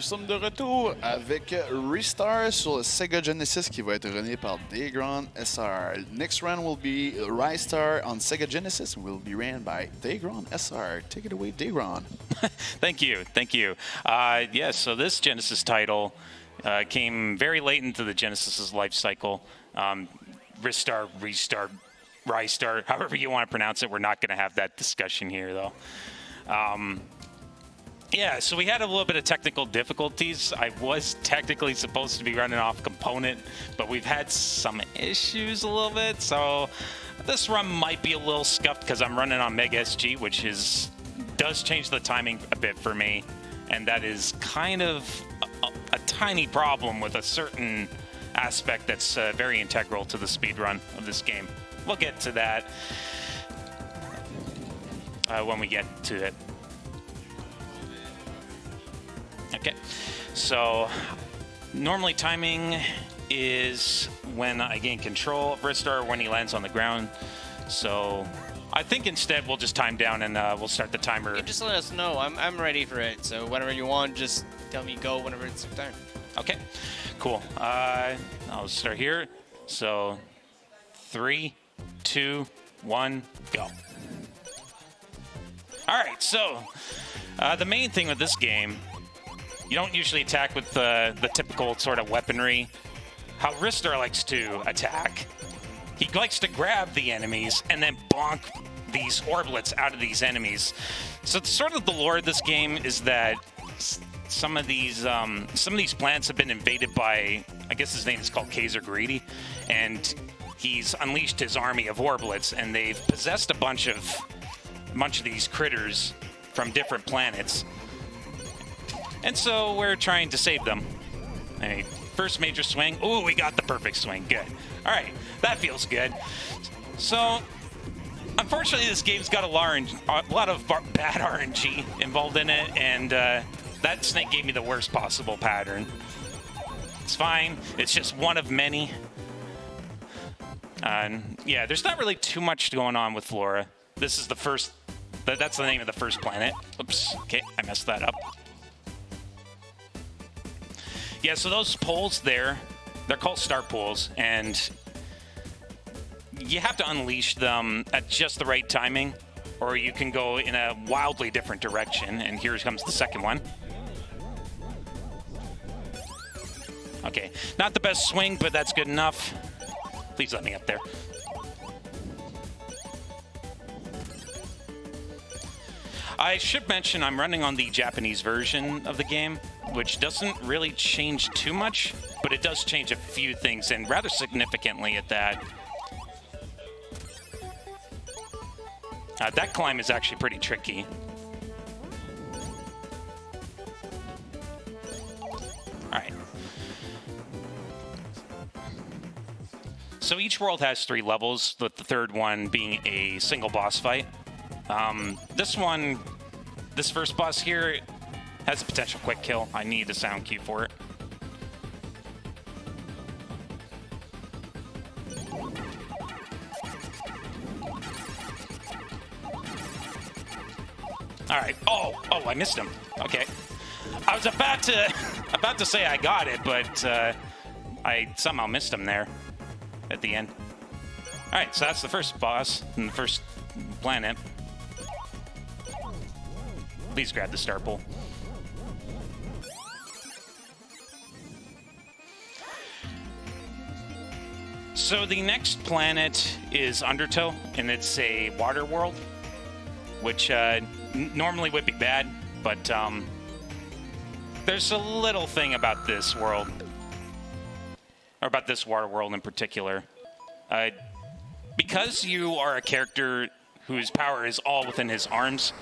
sommes de retour avec Ristar sur le Sega Genesis qui va être runné par DagronSR. Next run will be Ristar on Sega Genesis and will be ran by DagronSR. Take it away, Dagron. Thank you, thank you. Yes, so this Genesis title came very late into the Genesis's life cycle. Ristar, Restart, Ristar, however you want to pronounce it. We're not going to have that discussion here, though. Yeah, so we had a little bit of technical difficulties. I was technically supposed to be running off component, but we've had some issues a little bit. So this run might be a little scuffed because I'm running on Mega SG, which does change the timing a bit for me. And that is kind of a tiny problem with a certain aspect that's very integral to the speedrun of this game. We'll get to that when we get to it. Okay, so normally timing is when I gain control of Ristar when he lands on the ground. So I think instead we'll just time down and we'll start the timer. You just let us know. I'm ready for it. So whenever you want, just tell me go whenever it's your turn. Okay, cool. I'll start here. So 3, 2, 1, go. All right, so the main thing with this game, you don't usually attack with the typical sort of weaponry. How Ristar likes to attack, he likes to grab the enemies and then bonk these orblets out of these enemies. So sort of the lore of this game is that some of these planets have been invaded by, I guess his name is called Kaiser Greedy, and he's unleashed his army of orblets, and they've possessed a bunch of these critters from different planets. And so we're trying to save them. All right, first major swing. Ooh, we got the perfect swing. Good. All right, that feels good. So, unfortunately, this game's got a lot of bad RNG involved in it, and that snake gave me the worst possible pattern. It's fine. It's just one of many. Yeah, there's not really too much going on with Flora. This is the first. That's the name of the first planet. Oops. Okay, I messed that up. Yeah, so those poles there, they're called start poles, and you have to unleash them at just the right timing, or you can go in a wildly different direction, and here comes the second one. Okay, not the best swing, but that's good enough. Please let me up there. I should mention I'm running on the Japanese version of the game, which doesn't really change too much, but it does change a few things, and rather significantly at that. That climb is actually pretty tricky. All right. So each world has 3 levels, with the third one being a single boss fight. This first boss here has a potential quick kill. I need a sound cue for it. All right. Oh, I missed him. Okay. I was about to say I got it, but I somehow missed him there at the end. All right, so that's the first boss in the first planet. Please grab the star pole. So the next planet is Undertow, and it's a water world, which normally would be bad, but there's a little thing about this world, or about this water world in particular. Because you are a character whose power is all within his arms,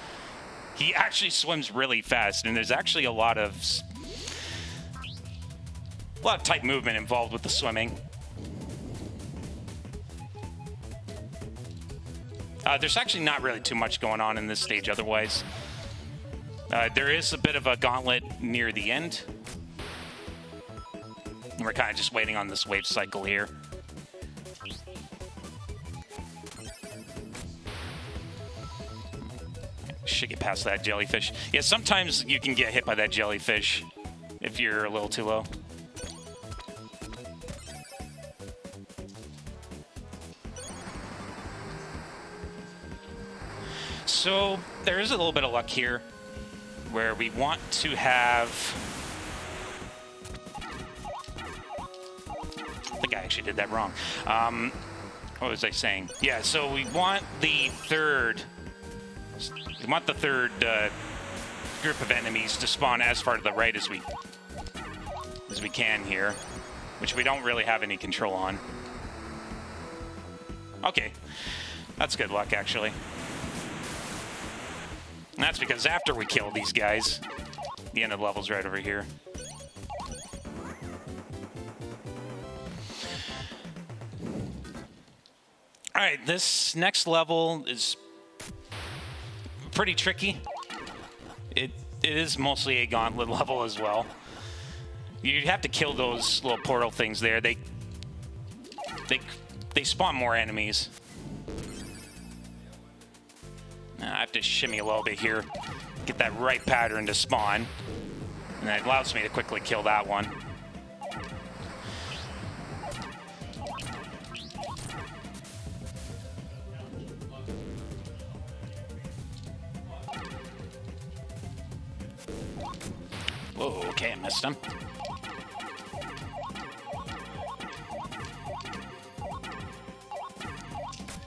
he actually swims really fast, and there's actually a lot of tight movement involved with the swimming. There's actually not really too much going on in this stage otherwise. There is a bit of a gauntlet near the end. And we're kind of just waiting on this wave cycle here. Should get past that jellyfish. Yeah, sometimes you can get hit by that jellyfish. if you're a little too low. So there is a little bit of luck here where we want to have... I think I actually did that wrong. What was I saying? Yeah, so we want the third... We want the third group of enemies to spawn as far to the right as we can here, which we don't really have any control on. Okay, that's good luck, actually. And that's because after we kill these guys, the end of the level's right over here. All right, this next level is pretty tricky. It is mostly a gauntlet level as well. You have to kill those little portal things there. They spawn more enemies. I have to shimmy a little bit here, get that right pattern to spawn, and that allows me to quickly kill that one. Whoa, okay, I missed him.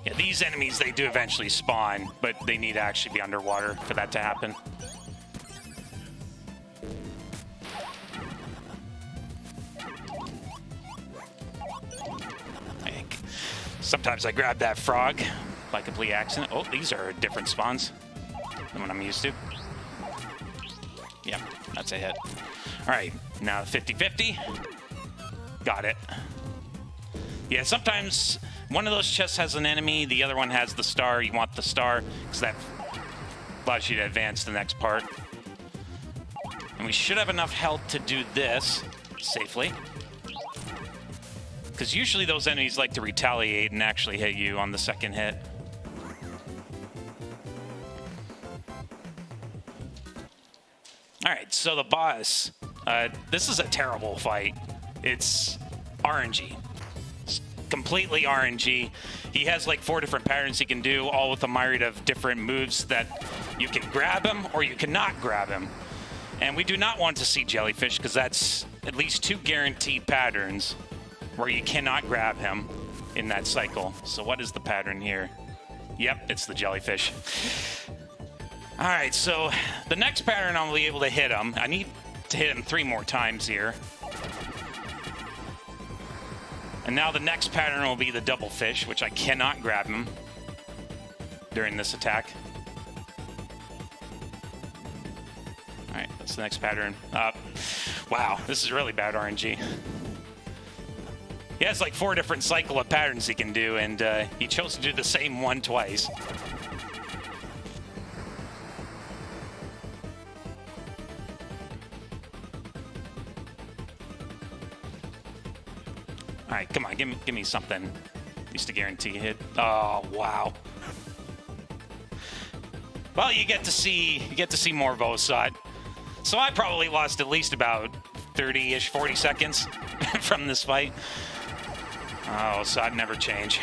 Yeah, these enemies, they do eventually spawn, but they need to actually be underwater for that to happen. Sometimes I grab that frog by complete accident. Oh, these are different spawns than what I'm used to. Yeah, that's a hit. All right, now 50-50. Got it. Yeah, sometimes one of those chests has an enemy, the other one has the star. You want the star because that allows you to advance to the next part. And we should have enough health to do this safely. Because usually those enemies like to retaliate and actually hit you on the second hit. All right, so the boss, this is a terrible fight. It's RNG. It's completely RNG. He has like 4 different patterns he can do, all with a myriad of different moves that you can grab him or you cannot grab him. And we do not want to see jellyfish because that's at least 2 guaranteed patterns where you cannot grab him in that cycle. So what is the pattern here? Yep, it's the jellyfish. All right, so the next pattern I'll be able to hit him. I need to hit him 3 more times here. And now the next pattern will be the double fish, which I cannot grab him during this attack. All right, that's the next pattern. Wow, this is really bad RNG. He has like 4 different cycle of patterns he can do, and he chose to do the same one twice. All right, come on, give me something. At least a guarantee hit. Oh, wow. Well, you get to see more Vosot. So I probably lost at least about 30-ish, 40 seconds from this fight. Oh, so I'd never change.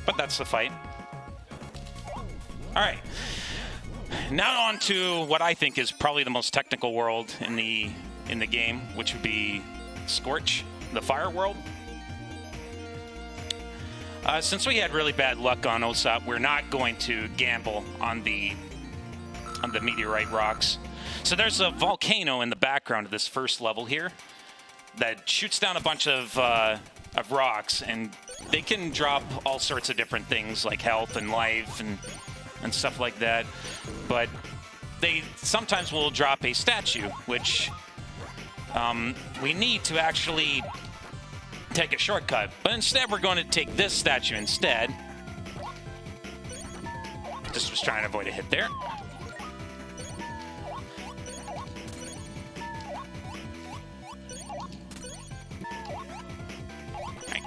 But that's the fight. All right. Now on to what I think is probably the most technical world in the game, which would be Scorch, the fire world. Since we had really bad luck on OSAP, we're not going to gamble on the meteorite rocks. So there's a volcano in the background of this first level here that shoots down a bunch of rocks, and they can drop all sorts of different things like health and life and stuff like that. But they sometimes will drop a statue, which we need to actually take a shortcut. But instead, we're going to take this statue instead. Just was trying to avoid a hit there.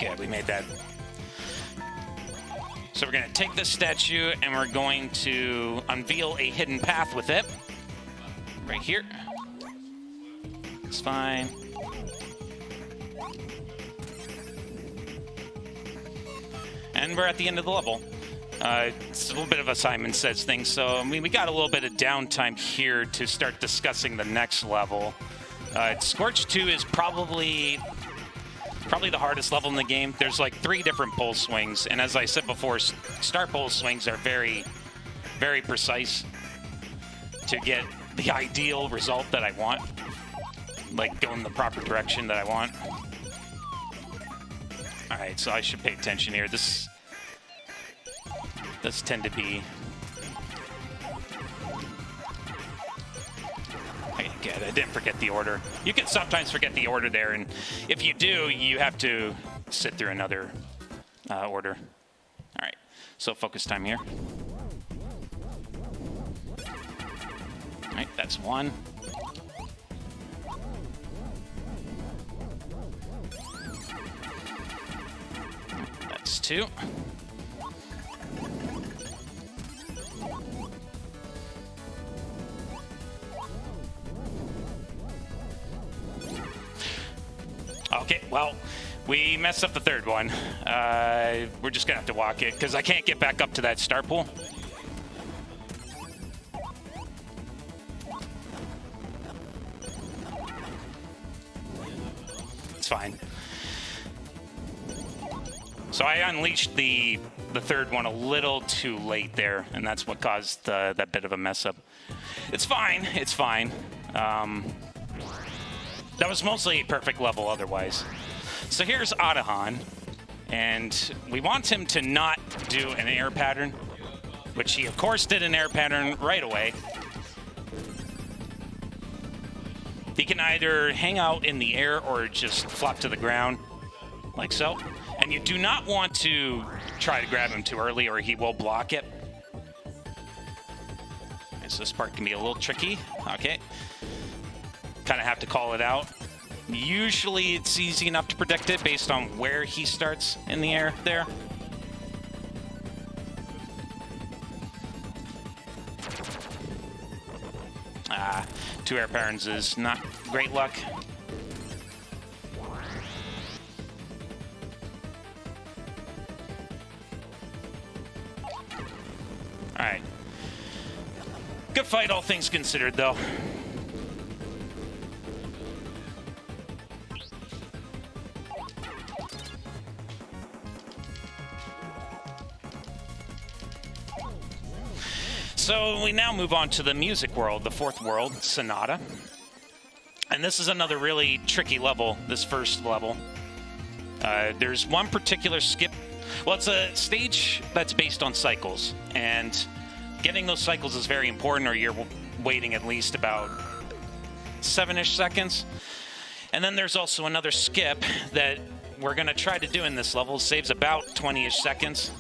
Good, we made that. So we're going to take this statue and we're going to unveil a hidden path with it. right here. It's fine. And we're at the end of the level. It's a little bit of a Simon Says thing, so I mean, we got a little bit of downtime here to start discussing the next level. Scorch 2 is probably the hardest level in the game. There's like 3 different pole swings, and as I said before, start pole swings are very, very precise to get the ideal result that I want, like go in the proper direction that I want. All right, so I should pay attention here. This does tend to be... I didn't forget the order. You can sometimes forget the order there, and if you do, you have to sit through another order. All right, so focus time here. All right, that's 1. That's 2. Okay, well, we messed up the 3rd one. We're just gonna have to walk it, because I can't get back up to that start pool. It's fine. So I unleashed the 3rd one a little too late there, and that's what caused that bit of a mess up. It's fine, it's fine. That was mostly a perfect level otherwise. So here's Adahan, and we want him to not do an air pattern, which he of course did an air pattern right away. He can either hang out in the air or just flop to the ground, like so. And you do not want to try to grab him too early or he will block it. Okay, so this part can be a little tricky. Okay. Kind of have to call it out. Usually it's easy enough to predict it based on where he starts in the air there. Ah, 2 air patterns is not great luck. All right. Good fight, all things considered, though. So we now move on to the music world, the 4th world, Sonata. And this is another really tricky level, this first level. There's one particular skip. Well, it's a stage that's based on cycles, and getting those cycles is very important, or you're waiting at least about 7-ish seconds. And then there's also another skip that we're going to try to do in this level. It saves about 20-ish seconds.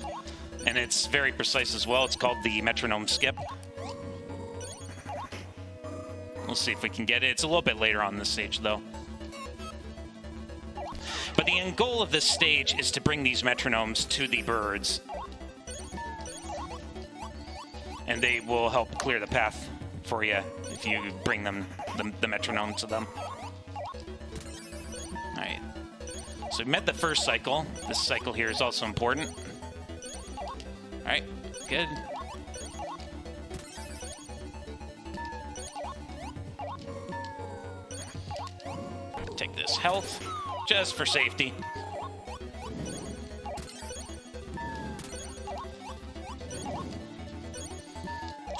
And it's very precise as well. It's called the metronome skip. We'll see if we can get it. It's a little bit later on this stage, though. But the end goal of this stage is to bring these metronomes to the birds. And they will help clear the path for you if you bring them the metronome to them. All right. So we met the first cycle. This cycle here is also important. All right, good. Take this health, just for safety.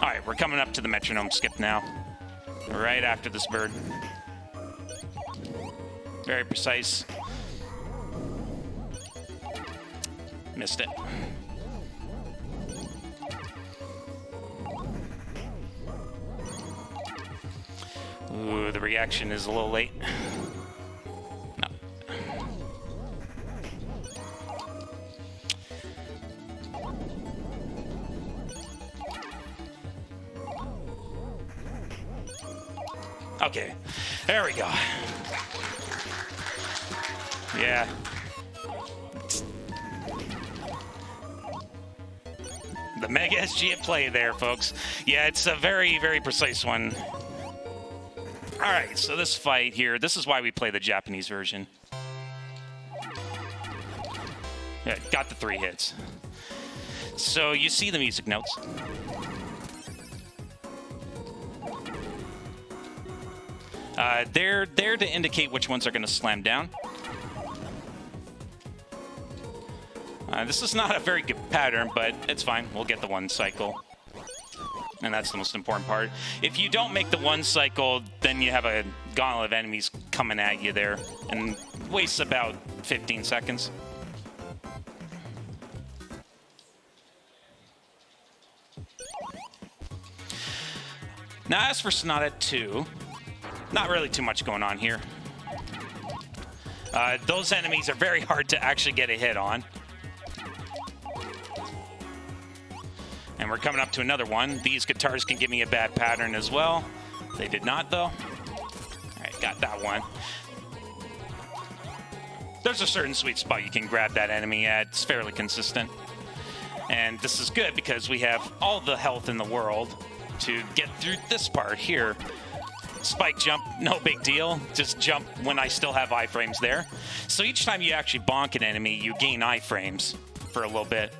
All right, we're coming up to the metronome skip now. Right after this bird. Very precise. Missed it. Ooh, the reaction is a little late. No. Okay, there we go. Yeah. The Mega SG at play there, folks. Yeah, it's a very, very precise one. All right, so this fight here, this is why we play the Japanese version. Yeah, got the 3 hits. So you see the music notes. They're there to indicate which ones are going to slam down. This is not a very good pattern, but it's fine. We'll get the 1 cycle. And that's the most important part. If you don't make the 1 cycle, then you have a gauntlet of enemies coming at you there. And wastes about 15 seconds. Now, as for Sonata 2, not really too much going on here. Those enemies are very hard to actually get a hit on. And we're coming up to another one. These guitars can give me a bad pattern as well. They did not, though. All right, got that one. There's a certain sweet spot you can grab that enemy at. It's fairly consistent. And this is good because we have all the health in the world to get through this part here. Spike jump, no big deal. Just jump when I still have iframes there. So each time you actually bonk an enemy, you gain iframes for a little bit.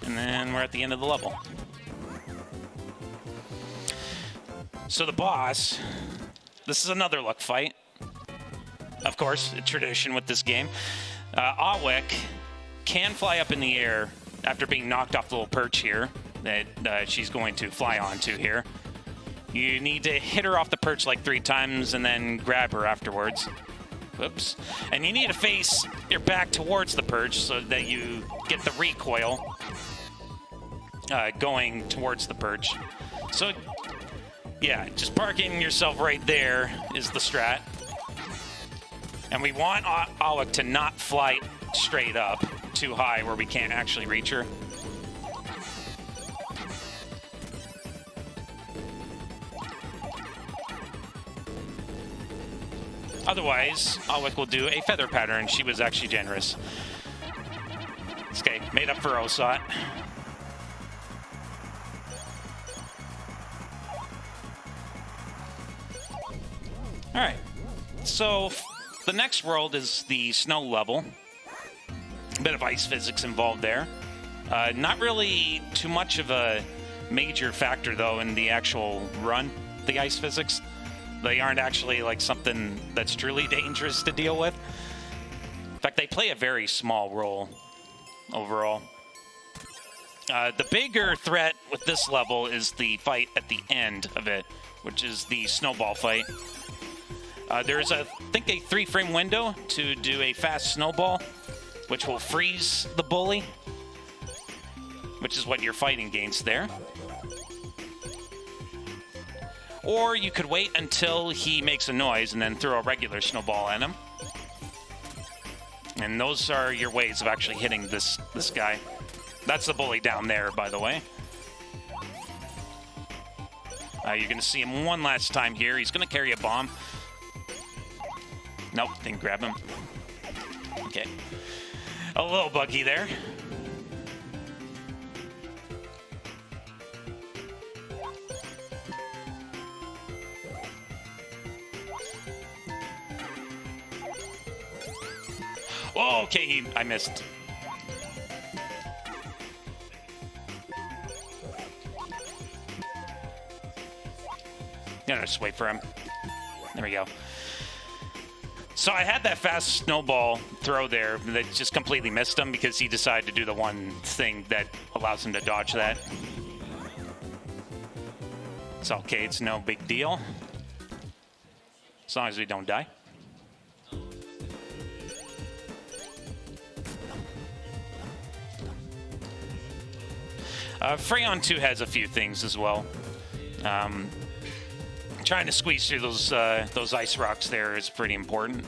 And then we're at the end of the level. So the boss, this is another luck fight. Of course, a tradition with this game. Awik can fly up in the air after being knocked off the little perch here that she's going to fly onto here. You need to hit her off the perch like 3 times and then grab her afterwards. Whoops. And you need to face your back towards the perch so that you get the recoil going towards the perch. So, yeah, just parking yourself right there is the strat. And we want Awik to not fly straight up too high where we can't actually reach her. Otherwise, Awik will do a feather pattern. She was actually generous. Okay, made up for Osat. All right, so the next world is the snow level. A bit of ice physics involved there. Not really too much of a major factor, though, in the actual run, the ice physics. They aren't actually like something that's truly dangerous to deal with. In fact, they play a very small role overall. The bigger threat with this level is the fight at the end of it, which is the snowball fight. There's, I think, a 3-frame window to do a fast snowball, which will freeze the bully, which is what you're fighting against there. Or you could wait until he makes a noise and then throw a regular snowball at him. And those are your ways of actually hitting this guy. That's the bully down there, by the way. You're going to see him one last time here. He's going to carry a bomb. Nope, didn't grab him. Okay. A little buggy there. Oh, okay, I missed. Gonna just wait for him. There we go. So I had that fast snowball throw there that just completely missed him because he decided to do the one thing that allows him to dodge that. It's okay, it's no big deal. As long as we don't die. Freon 2 has a few things as well. Trying to squeeze through those ice rocks there is pretty important.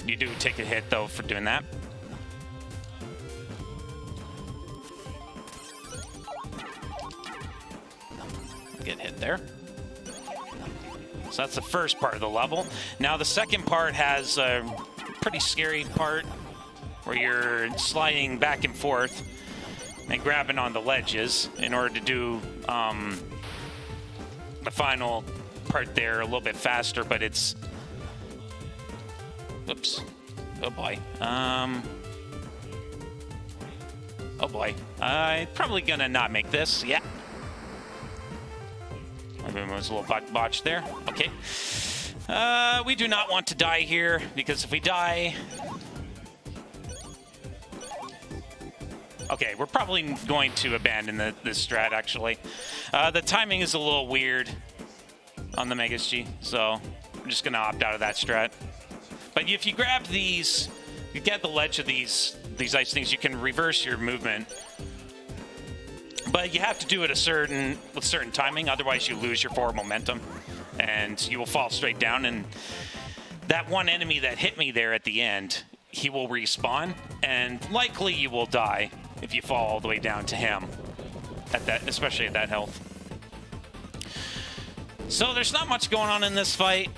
You do take a hit, though, for doing that. Get hit there. So that's the first part of the level. Now the second part has a pretty scary part where you're sliding back and forth and grabbing on the ledges in order to do the final part there a little bit faster, but it's... Oops. Oh boy. Oh boy. I'm probably gonna not make this. Yeah. Maybe it was a little botch there. Okay. We do not want to die here, because if we die... Okay, we're probably going to abandon this strat, actually. The timing is a little weird on the Megas G, so I'm just going to opt out of that strat. But if you grab these, you get the ledge of these ice things, you can reverse your movement. But you have to do it with certain timing, otherwise you lose your forward momentum, and you will fall straight down. And that one enemy that hit me there at the end, he will respawn, and likely you will die if you fall all the way down to him, at that, especially at that health. So there's not much going on in this fight.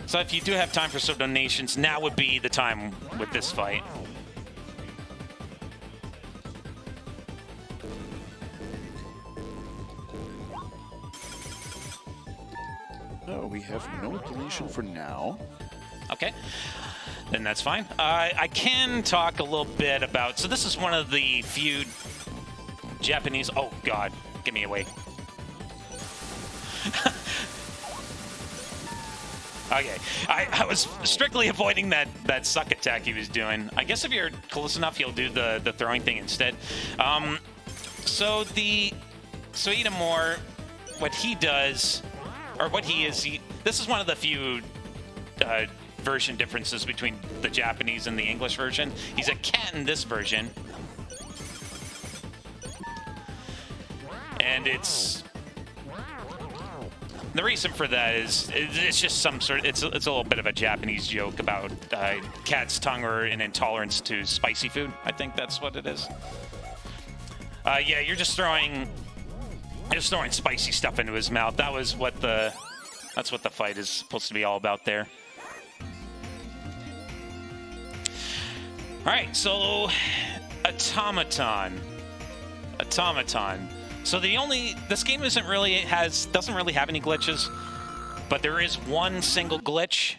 So if you do have time for some donations, now would be the time with this fight. No, we have no donation for now. Okay, then that's fine. I can talk a little bit about... So this is one of the few Japanese... Oh, God. Get me away. Okay. I was strictly avoiding that suck attack he was doing. I guess if you're close enough, he'll do the throwing thing instead. So Itamor, what he does... Or what he is... This is one of the few... version differences between the Japanese and the English version. He's a cat in this version. And it's... The reason for that is it's just some sort of... It's a little bit of a Japanese joke about cat's tongue or an intolerance to spicy food. I think that's what it is. Yeah, you're just throwing spicy stuff into his mouth. That was what the... That's what the fight is supposed to be all about there. All right, so Automaton. So this game doesn't really have any glitches, but there is one single glitch,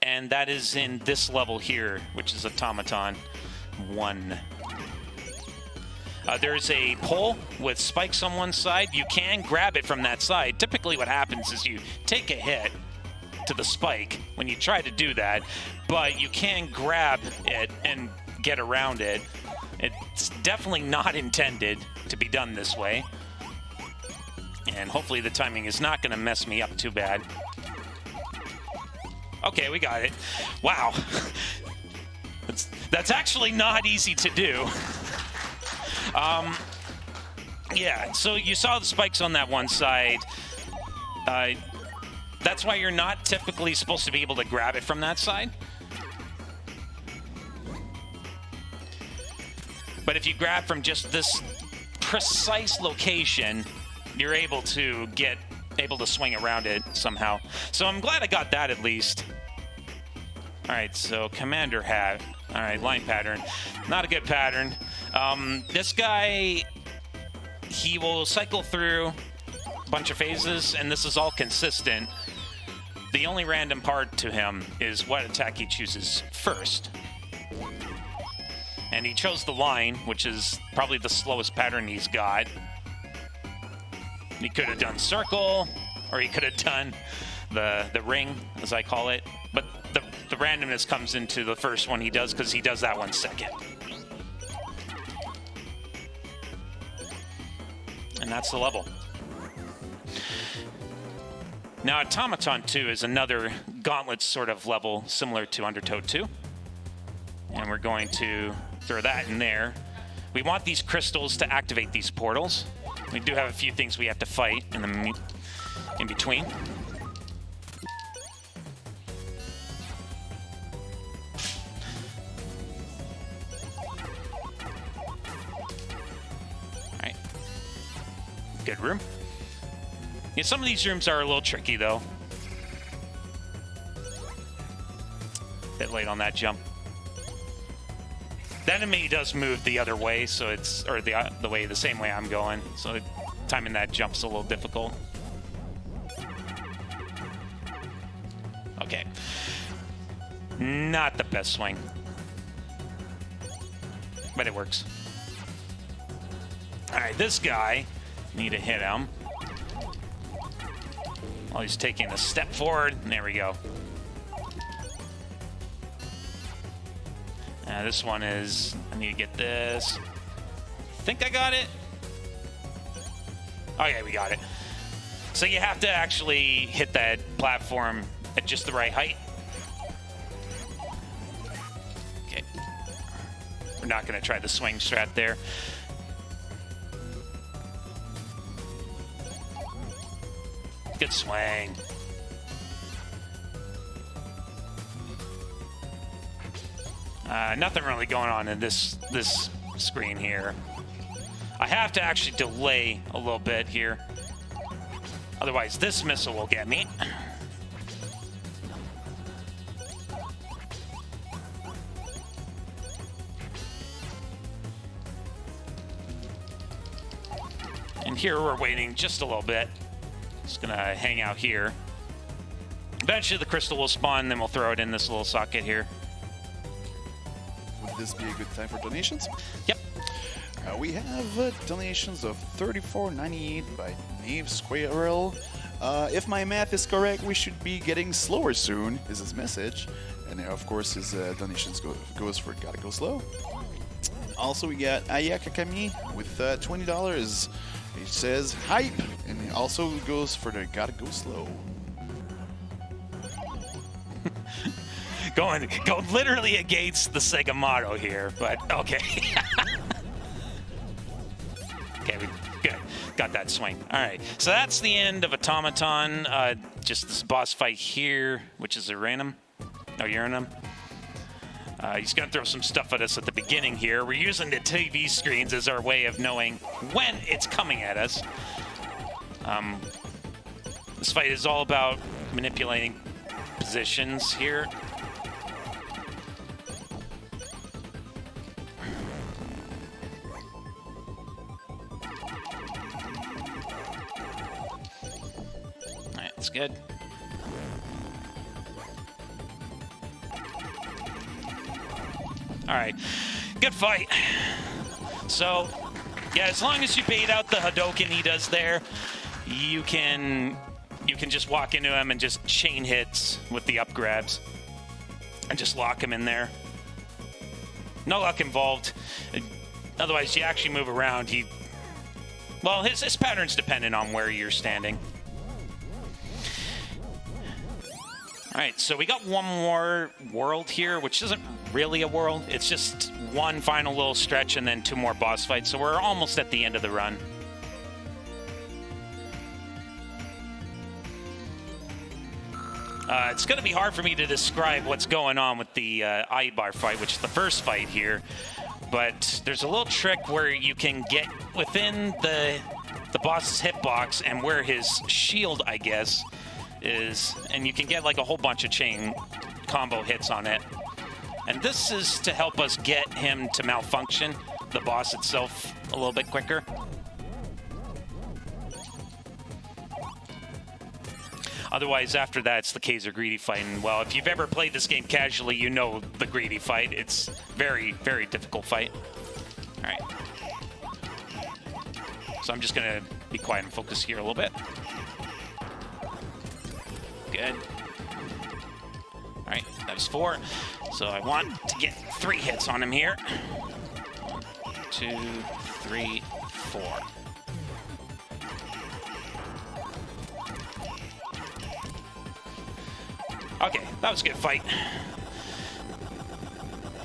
and that is in this level here, which is Automaton 1. There's a pole with spikes on one side. You can grab it from that side. Typically what happens is you take a hit to the spike when you try to do that, but you can grab it and get around it. It's definitely not intended to be done this way, and hopefully the timing is not going to mess me up too bad. Okay, we got it. Wow. That's actually not easy to do. Yeah, so you saw the spikes on that one side. That's why you're not typically supposed to be able to grab it from that side. But if you grab from just this precise location, you're able to swing around it somehow. So I'm glad I got that at least. All right, so Commander Hat. All right, line pattern. Not a good pattern. This guy, he will cycle through a bunch of phases, and this is all consistent. The only random part to him is what attack he chooses first. And he chose the line, which is probably the slowest pattern he's got. He could have done circle, or he could have done the ring, as I call it. But the randomness comes into the first one he does, because he does that one second. And that's the level. Now, Automaton 2 is another gauntlet sort of level similar to Undertow 2. And we're going to throw that in there. We want these crystals to activate these portals. We do have a few things we have to fight in between. All right. Good room. Yeah, some of these rooms are a little tricky, though. Bit late on that jump. The enemy does move the other way, so it's, or the same way I'm going, so timing that jump's a little difficult. Okay. Not the best swing, but it works. All right, this guy, need to hit him. While he's taking a step forward, and there we go. This one is, I need to get this. Think I got it? Oh yeah, we got it. So you have to actually hit that platform at just the right height. Okay. We're not gonna try the swing strat there. Good swing. Nothing really going on in this screen here. I have to actually delay a little bit here. Otherwise, this missile will get me. And here we're waiting just a little bit. Just gonna hang out here. Eventually the crystal will spawn, then we'll throw it in this little socket here. Would this be a good time for donations? Yep. We have donations of $34.98 by Nave Squirrel. If my math is correct, we should be getting slower soon, is his message. And of course, his donations goes for Gotta Go Slow. Also, we got Ayaka Kami with $20. He says hype, and it also goes for the Gotta Go Slow. Going literally against the Sega motto here, but okay. Okay, we good. Got that swing. All right, so that's the end of Automaton. Just this boss fight here, which is a random. No, Uranum. He's gonna throw some stuff at us at the beginning here. We're using the TV screens as our way of knowing when it's coming at us. This fight is all about manipulating positions here. All right, that's good. All right, good fight. So, yeah, as long as you bait out the Hadoken he does there, you can just walk into him and just chain hits with the up grabs and just lock him in there. No luck involved. Otherwise, you actually move around. Well, his pattern's dependent on where you're standing. All right, so we got one more world here, which isn't really a world. It's just one final little stretch and then two more boss fights. So we're almost at the end of the run. It's going to be hard for me to describe what's going on with the Ibar fight, which is the first fight here. But there's a little trick where you can get within the boss's hitbox and where his shield, I guess, is, and you can get like a whole bunch of chain combo hits on it. And this is to help us get him to malfunction the boss itself a little bit quicker. Otherwise, after that, it's the Kaiser Greedy fight. And, well, if you've ever played this game casually, you know the Greedy fight. It's very, very difficult fight. All right. So I'm just going to be quiet and focus here a little bit. Good. All right, that was 4. So I want to get 3 hits on him here. 1, 2, 3, 4. Okay, that was a good fight.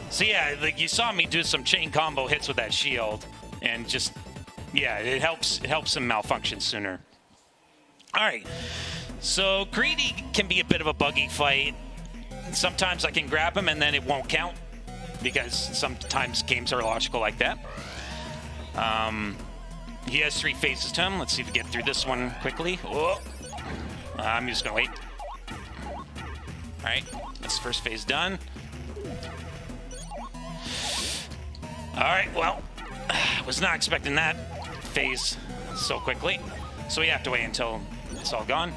So yeah, like you saw me do some chain combo hits with that shield, and just yeah, it helps him malfunction sooner. All right. So Greedy can be a bit of a buggy fight. Sometimes I can grab him and then it won't count because sometimes games are logical like that. He has 3 phases to him. Let's see if we get through this one quickly. Oh. I'm just gonna wait. All right, this first phase done. All right, well, was not expecting that phase so quickly. So we have to wait until it's all gone.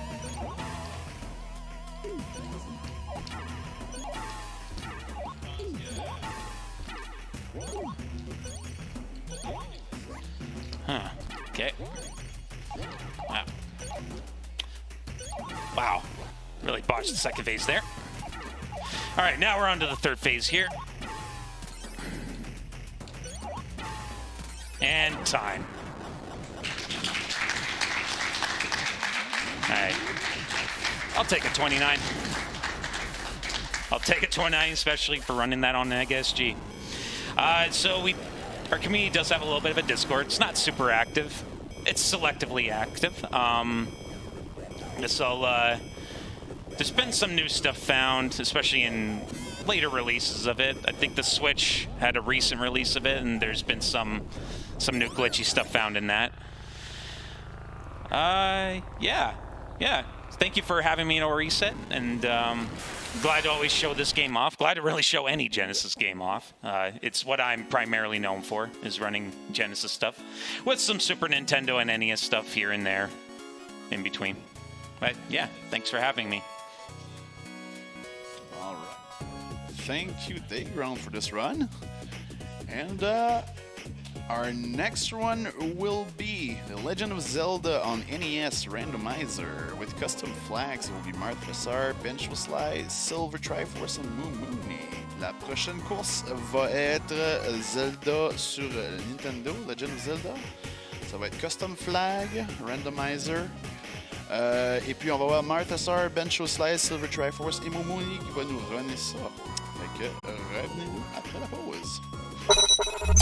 Huh, okay. Wow. Wow, really botched the second phase there. All right, now we're on to the third phase here. And time. All right, I'll take a 29. I'll take a 29, especially for running that on an XG. So our community does have a little bit of a Discord. It's not super active. It's selectively active. There's been some new stuff found, especially in later releases of it. I think the Switch had a recent release of it, and there's been some new glitchy stuff found in that. Yeah. Thank you for having me in NoReset, and glad to always show this game off. Glad to really show any Genesis game off. It's what I'm primarily known for, is running Genesis stuff, with some Super Nintendo and NES stuff here and there in between. But yeah, thanks for having me. All right. Thank you, Dagron, for this run. And our next one will be The Legend of Zelda on NES Randomizer. With custom flags, it will be NoReset, Bench Slice, Silver Triforce et Mooney. La prochaine course va être Zelda sur Nintendo, Legend of Zelda. Ça va être custom flag, Randomizer. Et puis on va voir NoReset, Bench Slice, Silver Triforce et Mooney qui va nous runner ça. Fait que revenez-nous après la pause.